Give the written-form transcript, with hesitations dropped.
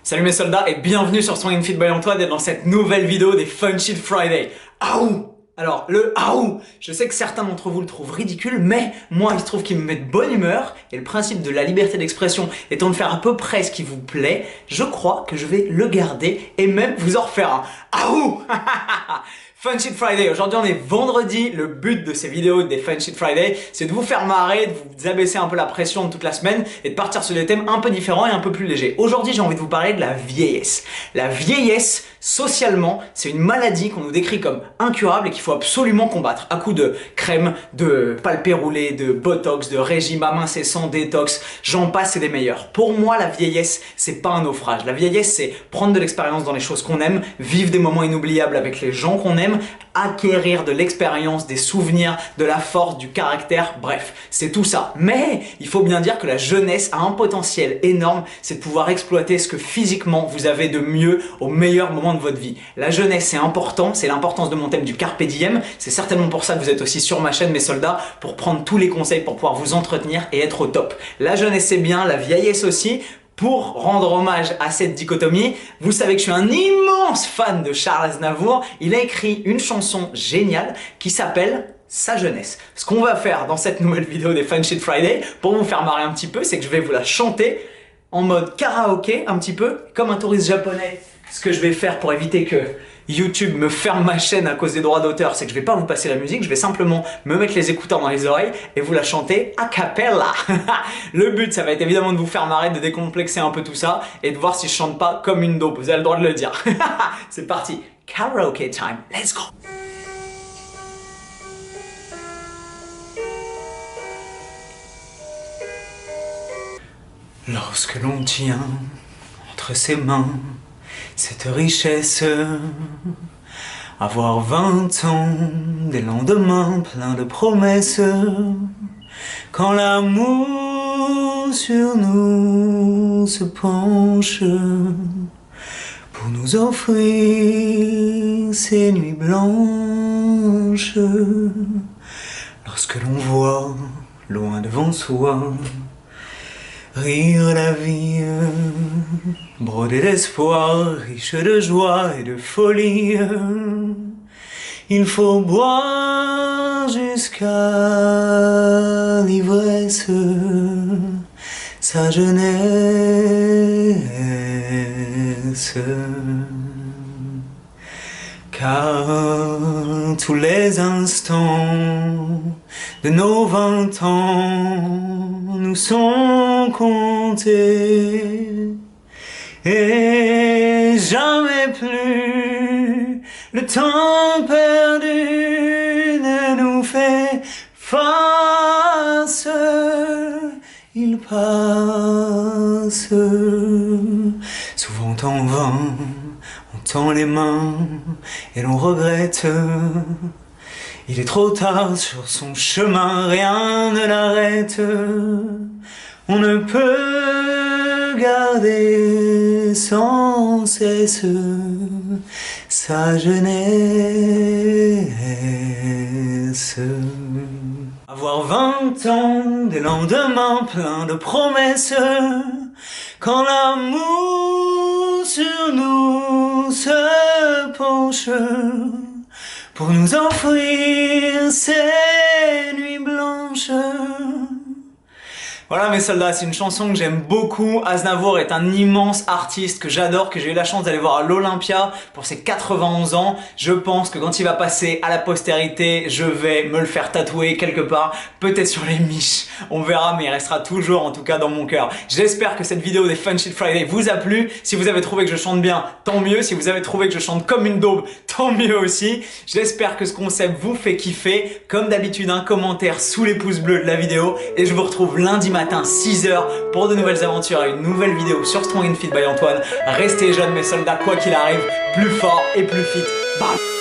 Salut mes soldats et bienvenue sur Strong and Fit by Antoine et dans cette nouvelle vidéo des Fun Shit Friday. Aouh! Alors, le aouh, je sais que certains d'entre vous le trouvent ridicule, mais moi, il se trouve qu'il me met de bonne humeur, et le principe de la liberté d'expression étant de faire à peu près ce qui vous plaît, je crois que je vais le garder et même vous en refaire un aouh. Fun Shit Friday, aujourd'hui on est vendredi, le but de ces vidéos des Fun Shit Friday, c'est de vous faire marrer, de vous abaisser un peu la pression de toute la semaine et de partir sur des thèmes un peu différents et un peu plus légers. Aujourd'hui j'ai envie de vous parler de la vieillesse. La vieillesse, socialement, c'est une maladie qu'on nous décrit comme incurable et qu'il faut absolument combattre à coups de crème, de palpé roulé, de botox, de régime amincissant, détox, j'en passe et des meilleurs. Pour moi, la vieillesse, c'est pas un naufrage. La vieillesse, c'est prendre de l'expérience dans les choses qu'on aime, vivre des moments inoubliables avec les gens qu'on aime, acquérir de l'expérience, des souvenirs, de la force, du caractère, bref, c'est tout ça. Mais il faut bien dire que la jeunesse a un potentiel énorme, c'est de pouvoir exploiter ce que physiquement vous avez de mieux au meilleur moment de votre vie. La jeunesse, c'est important, c'est l'importance de mon thème du Carpe Diem, c'est certainement pour ça que vous êtes aussi sur ma chaîne mes soldats, pour prendre tous les conseils pour pouvoir vous entretenir et être au top. La jeunesse c'est bien, la vieillesse aussi. Pour rendre hommage à cette dichotomie, vous savez que je suis un immense fan de Charles Aznavour. Il a écrit une chanson géniale qui s'appelle Sa jeunesse. Ce qu'on va faire dans cette nouvelle vidéo des Fun Shit Friday, pour vous faire marrer un petit peu, c'est que je vais vous la chanter en mode karaoké, un petit peu, comme un touriste japonais. Ce que je vais faire pour éviter que YouTube me ferme ma chaîne à cause des droits d'auteur, c'est que je vais pas vous passer la musique, je vais simplement me mettre les écouteurs dans les oreilles et vous la chanter a cappella. Le but, ça va être évidemment de vous faire marrer, de décomplexer un peu tout ça et de voir si je chante pas comme une dope, vous avez le droit de le dire. C'est parti, karaoke time, let's go. Lorsque l'on tient entre ses mains cette richesse, avoir 20 ans, des lendemains pleins de promesses, quand l'amour sur nous se penche, pour nous offrir ces nuits blanches, lorsque l'on voit loin devant soi rire la vie, brodée d'espoir, riche de joie et de folie. Il faut boire jusqu'à l'ivresse sa jeunesse. Car tous les instants de nos 20 ans nous sont comptés et jamais plus le temps perdu ne nous fait face. Il passe souvent en vain, on tend les mains et l'on regrette. Il est trop tard sur son chemin, rien ne l'arrête. On ne peut garder sans cesse sa jeunesse. Avoir 20 ans, des lendemains pleins de promesses, quand l'amour sur nous se penche, pour nous offrir ces nuits blanches. Voilà mes soldats, c'est une chanson que j'aime beaucoup. Aznavour est un immense artiste que j'adore, que j'ai eu la chance d'aller voir à l'Olympia pour ses 91 ans. Je pense que quand il va passer à la postérité, je vais me le faire tatouer quelque part, peut-être sur les miches. On verra, mais il restera toujours en tout cas dans mon cœur. J'espère que cette vidéo des Fun Shit Friday vous a plu. Si vous avez trouvé que je chante bien, tant mieux. Si vous avez trouvé que je chante comme une daube, tant mieux aussi. J'espère que ce concept vous fait kiffer. Comme d'habitude, un commentaire sous les pouces bleus de la vidéo et je vous retrouve lundi matin 6h pour de nouvelles aventures et une nouvelle vidéo sur Strong and Fit by Antoine. Restez jeunes mes soldats, quoi qu'il arrive, plus fort et plus fit. Bam!